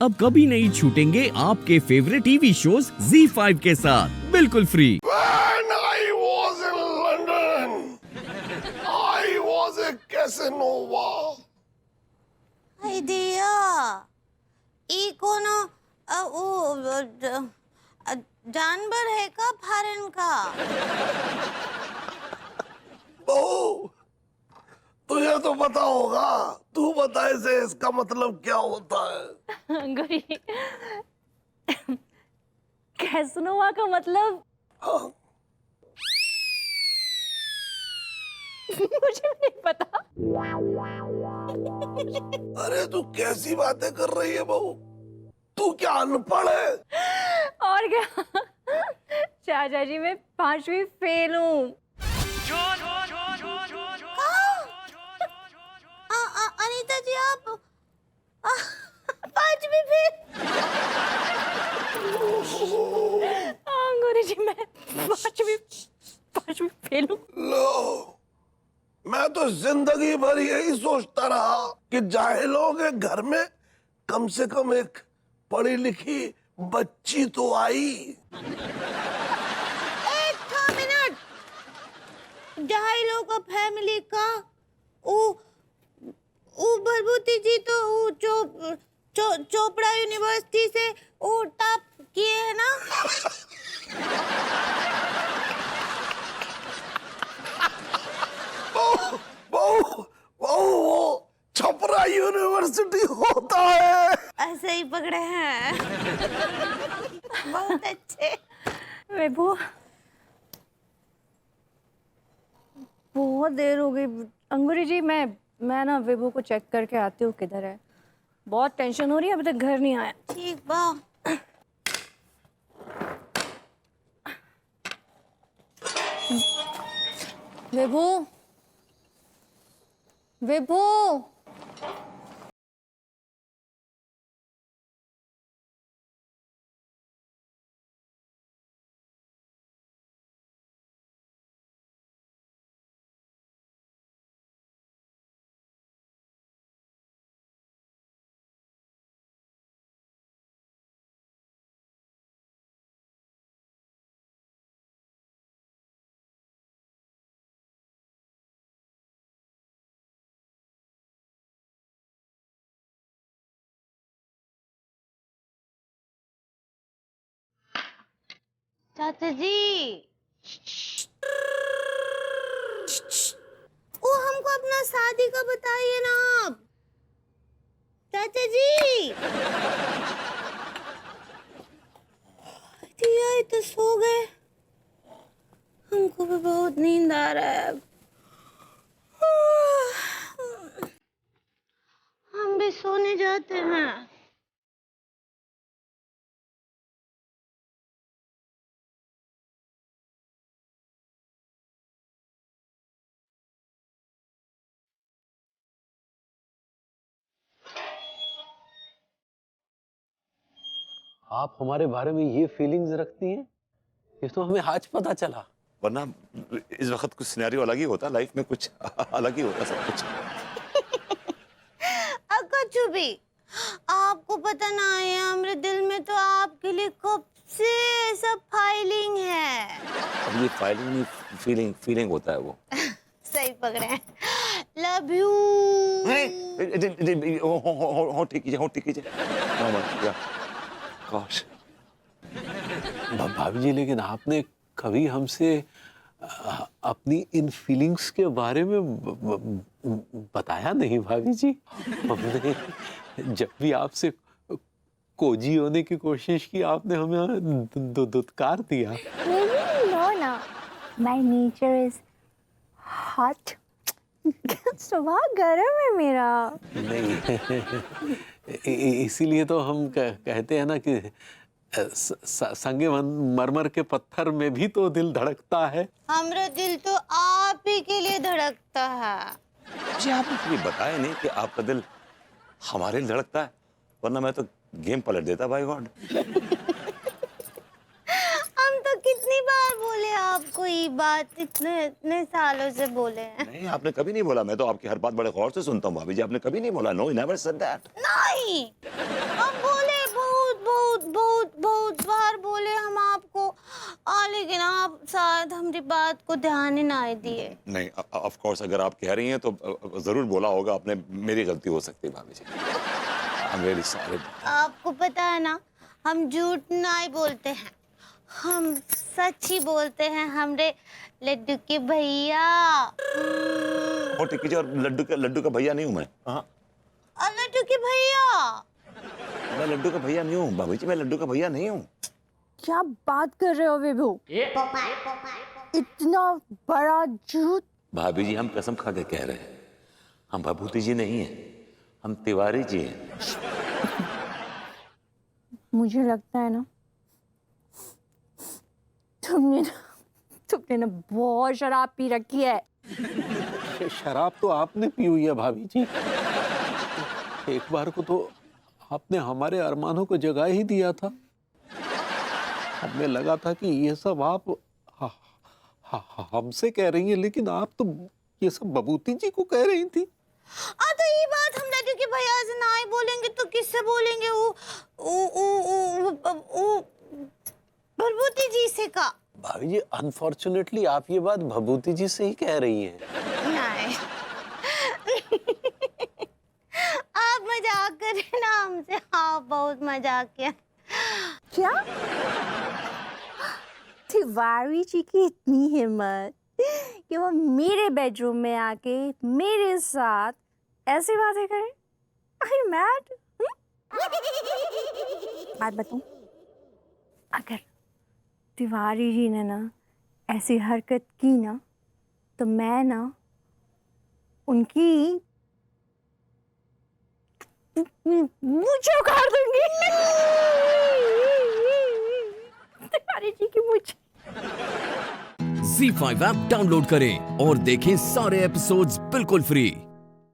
अब कभी नहीं छूटेंगे आपके फेवरेट टीवी शोज ZEE5 के साथ बिल्कुल फ्री। When I was in London, I was a Casanova. Idea ई कोनो जानवर है का फॉरेन का? बहू, तुझे तो पता होगा, तू बता इसे इसका मतलब क्या होता है? गुरी कैसनोवा का मतलब हाँ? मुझे नहीं पता। अरे तू कैसी बातें कर रही है बहू? तू क्या अनपढ़ है? और क्या चाचा जी मैं 5वीं फेल हूँ। अनीता जी आप 5वीं फेल? हाँ गुरु जी मैं 5वीं फेल हूँ। लो, मैं तो जिंदगी भर यही सोचता रहा कि जाहिलों के घर में कम से कम एक पढ़ी लिखी बच्ची तो आई। एक मिनट, जाहिलों का फैमिली का ऊ भरभूति जी तो चोपड़ा यूनिवर्सिटी से टॉप किए है ना? वो छपरा यूनिवर्सिटी होता है। ऐसे ही पकड़े हैं। बहुत अच्छे। विभू बहुत देर हो गई। अंगूरी जी मैं ना विभू को चेक करके आती हूँ किधर है। बहुत टेंशन हो रही है, अभी तक घर नहीं आया। ठीक बा। विभू विभू चाचा जी, वो हमको अपना शादी का बताइए ना आप। चाचा जी, ये तो सो गए। हमको भी बहुत नींद आ रहा है अब। हम भी सोने जाते हैं। आप हमारे बारे में ये फीलिंग्स रखती हैं? ये तो हमें आज पता चला। वरना इस वक्त कुछ सिनेरियो अलग ही होता, लाइफ में कुछ अलग ही होता सब कुछ। अक्का भी आपको पता ना है, हमारे दिल में तो आपके लिए कब से सब फाइलिंग है। अब ये फाइलिंग नहीं, फीलिंग होता है वो। सही पकड़े हैं। Love you. हो ठीक कीजिए। गॉश। भाभी जी, लेकिन आपने कभी हमसे अपनी इन फीलिंग्स के बारे में बताया नहीं भाभी जी। हमने जब भी आपसे कोजी होने की कोशिश की, आपने हमें दुत्कार दिया। नो ना, माय नेचर इज हॉट। स्वभाव गर्म है मेरा। नहीं, इसीलिए तो हम कहते हैं ना कि संगे मरमर के पत्थर में भी तो दिल धड़कता है। हमारा दिल तो आप ही के लिए धड़कता है। जी आपने कभी बताया नहीं कि आपका दिल हमारे लिए धड़कता है, वरना मैं तो गेम पलट देता बाय गॉड। हम तो कितनी बार बोले आपको ये बात, इतने सालों से बोले हैं। नहीं, आपने कभी नहीं बोला। मैं तो आपकी हर बात बड़े गौर से सुनता हूँ भाभी जी। आपने कभी नहीं बोला। No, never said that. नहीं, हम बोले लेकिन आप शायद हमारी बात को ध्यान ही ना दिए। नहीं, ऑफ कोर्स अगर आप कह रही हैं तो जरूर बोला होगा आपने, मेरी गलती हो सकती है भाभी जी। I am very sorry. आपको पता है ना, हम झूठ नहीं बोलते हैं, हम सच ही बोलते हैं हमरे लड्डू के भैया। और टिक्की जी, और लड्डू का भैया नहीं हूं मैं। हाँ, लड्डू के भैया, मैं लड्डू का भैया नहीं हूँ भाभी जी, मैं लड्डू का भैया नहीं हूँ। क्या बात कर रहे हो विभू? इतना बड़ा झूठ। भाभी जी, हम कसम खा के कह रहे हैं, हम भभूति जी नहीं हैं, हम तिवारी जी हैं। मुझे लगता है ना तुमने ना बहुत शराब पी रखी है। शराब तो आपने पी हुई है भाभी जी। एक बार को तो आपने हमारे अरमानों को जगा ही दिया था। हमें लगा था कि ये सब आप हमसे कह रही हैं, लेकिन आप तो ये सब बबूती जी को कह रही थी। तो ये बात हम लड्डू के भैया से ना ही बोलेंगे तो किससे बोलेंगे? वो भभूति जी से का। भाभी जी, अनफॉर्चुनेटली आप ये बात भभूति जी से ही कह रही हैं। नहीं आप मजाक कर रहे हैं ना हमसे? हाँ, बहुत मजाक किया। क्या? तिवारी जी की इतनी हिम्मत कि वो मेरे बेडरूम में आके मेरे साथ ऐसी बातें करें? Are you mad? बात बताऊं, अगर तिवारी जी ने ना ऐसी हरकत की ना तो मैं ना उनकी मुझे उखाड़ दूंगी। तिवारी जी की मुझे। Z5 ऐप डाउनलोड करें और देखें सारे एपिसोड्स बिल्कुल फ्री।